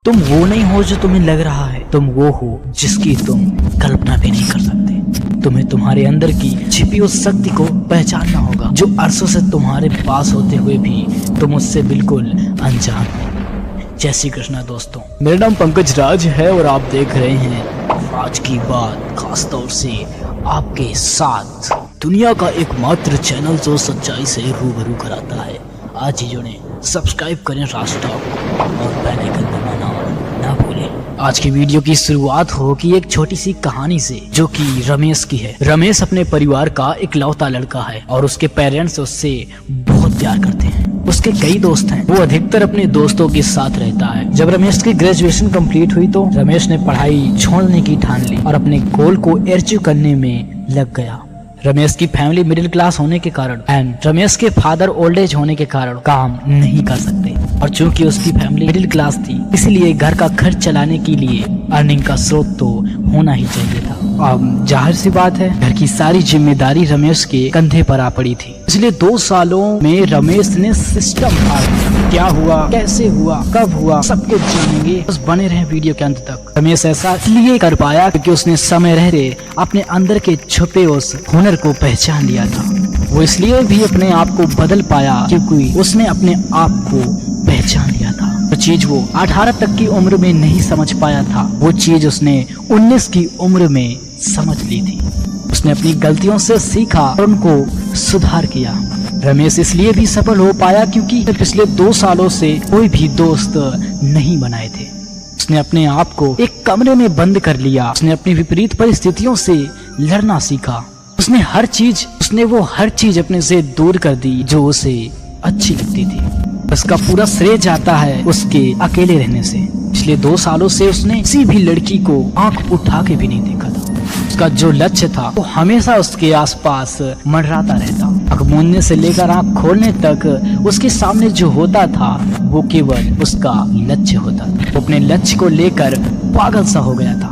तुम वो नहीं हो जो तुम्हें लग रहा है, तुम वो हो जिसकी तुम कल्पना भी नहीं कर सकते। तुम्हें तुम्हारे अंदर की छिपी उस शक्ति को पहचानना होगा जो अरसों से तुम्हारे पास होते हुए भी तुम उससे बिल्कुल अनजान हो। जय श्री कृष्णा दोस्तों, मेरा नाम पंकज राज है और आप देख रहे हैं आज की बात, खास तौर से आपके साथ दुनिया का एकमात्र चैनल जो सच्चाई से रूबरू कराता है। आज ही जुड़े, सब्सक्राइब करें राज टॉक और बेल आइकन दबाना ना भूलें। आज की वीडियो की शुरुआत होगी एक छोटी सी कहानी से जो कि रमेश की है। रमेश अपने परिवार का इकलौता लड़का है और उसके पेरेंट्स उससे बहुत प्यार करते हैं। उसके कई दोस्त हैं, वो अधिकतर अपने दोस्तों के साथ रहता है। जब रमेश की ग्रेजुएशन कंप्लीट हुई तो रमेश ने पढ़ाई छोड़ने की ठान ली और अपने गोल को अचीव करने में लग गया। रमेश की फैमिली मिडिल क्लास होने के कारण एंड रमेश के फादर ओल्ड एज होने के कारण काम नहीं कर सकते और चूंकि उसकी फैमिली मिडिल क्लास थी इसलिए घर का खर्च चलाने के लिए अर्निंग का स्रोत तो होना ही चाहिए था। अब जाहिर सी बात है घर की सारी जिम्मेदारी रमेश के कंधे पर आ पड़ी थी। पिछले 2 सालों में रमेश ने सिस्टम फाड़ दिया। क्या हुआ, कैसे हुआ, कब हुआ, सब कुछ जानेंगे, बस बने रहे वीडियो के अंत तक। रमेश ऐसा इसलिए कर पाया क्योंकि उसने समय रहते अपने अंदर के छुपे उस हुनर को पहचान लिया था। वो इसलिए भी अपने आप को बदल पाया क्योंकि उसने अपने आप को पहचान लिया था। वो चीज वो 18 तक की उम्र में नहीं समझ पाया था, वो चीज उसने 19 की उम्र में समझ ली थी। उसने अपनी गलतियों से सीखा और उनको सुधार किया। रमेश इसलिए भी सफल हो पाया क्योंकि पिछले 2 सालों से कोई भी दोस्त नहीं बनाए थे। उसने अपने आप को एक कमरे में बंद कर लिया। उसने अपनी विपरीत परिस्थितियों से लड़ना सीखा। उसने वो हर चीज अपने से दूर कर दी जो उसे अच्छी लगती थी। उसका पूरा श्रेय जाता है उसके अकेले रहने से। पिछले 2 सालों से उसने किसी भी लड़की को आंख उठा के भी नहीं देखा था। उसका जो लक्ष्य था वो हमेशा उसके आसपास मंडराता रहता। आंख मूंदने से लेकर आंख खोलने तक उसके सामने जो होता था वो केवल उसका लक्ष्य होता था। वो अपने लक्ष्य को लेकर पागल सा हो गया था।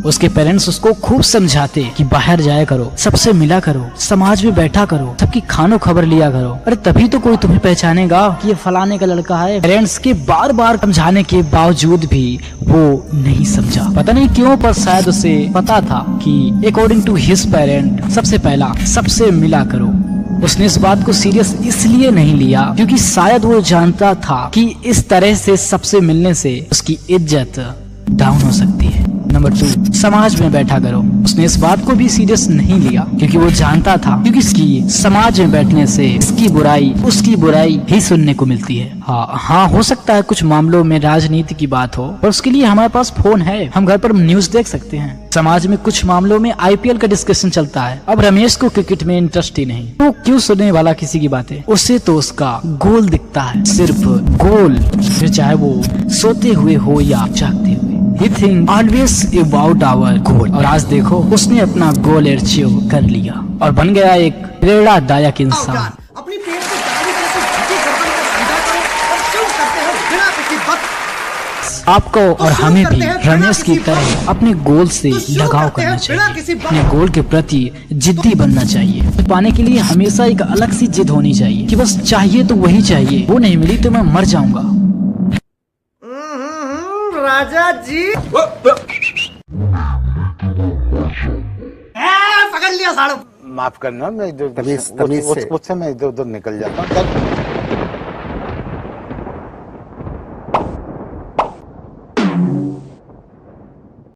उसके पेरेंट्स उसको खूब समझाते कि बाहर जाया करो, सबसे मिला करो, समाज में बैठा करो, सबकी खानो खबर लिया करो, अरे तभी तो कोई तुम्हें पहचानेगा कि ये फलाने का लड़का है। पेरेंट्स के बार बार समझाने के बावजूद भी वो नहीं समझा। पता नहीं क्यों, पर शायद उसे पता था कि अकॉर्डिंग टू हिज पेरेंट सबसे पहला सबसे मिला करो। उसने इस बात को सीरियस इसलिए नहीं लिया क्योंकि शायद वो जानता था कि इस तरह से सबसे मिलने से उसकी इज्जत डाउन हो सकती है। नंबर 2, समाज में बैठा करो। उसने इस बात को भी सीरियस नहीं लिया क्योंकि वो जानता था क्योंकि इसकी समाज में बैठने से इसकी बुराई उसकी बुराई ही सुनने को मिलती है। हाँ हो सकता है कुछ मामलों में राजनीति की बात हो और उसके लिए हमारे पास फोन है, हम घर पर न्यूज देख सकते हैं। समाज में कुछ मामलों में IPL का डिस्कशन चलता है। अब रमेश को क्रिकेट में इंटरेस्ट ही नहीं, तो क्यों सुनने वाला किसी की बातें। उसे तो उसका गोल दिखता है, सिर्फ गोल, फिर चाहे वो सोते हुए हो या जागते हुए। He think always about our goal। और आज देखो उसने अपना गोल अचीव कर लिया और बन गया एक प्रेरणादायक इंसान। अपनी पेट से गाड़ी कैसे झुकी गर्दन को सीधा करो और क्यों करते हो बिना किसी वक्त। आपको और हमें भी रमेश की तरह अपने गोल से लगाव करना चाहिए। अपने गोल के प्रति जिद्दी बनना चाहिए। पाने के लिए हमेशा एक अलग सी जिद होनी चाहिए कि बस चाहिए तो वही चाहिए, वो नहीं मिली तो मैं मर जाऊंगा। राजा जी पकड़ लिया साड़ू। माफ करना, मैं तमीज से मुझसे मैं इधर उधर निकल जाता हूँ।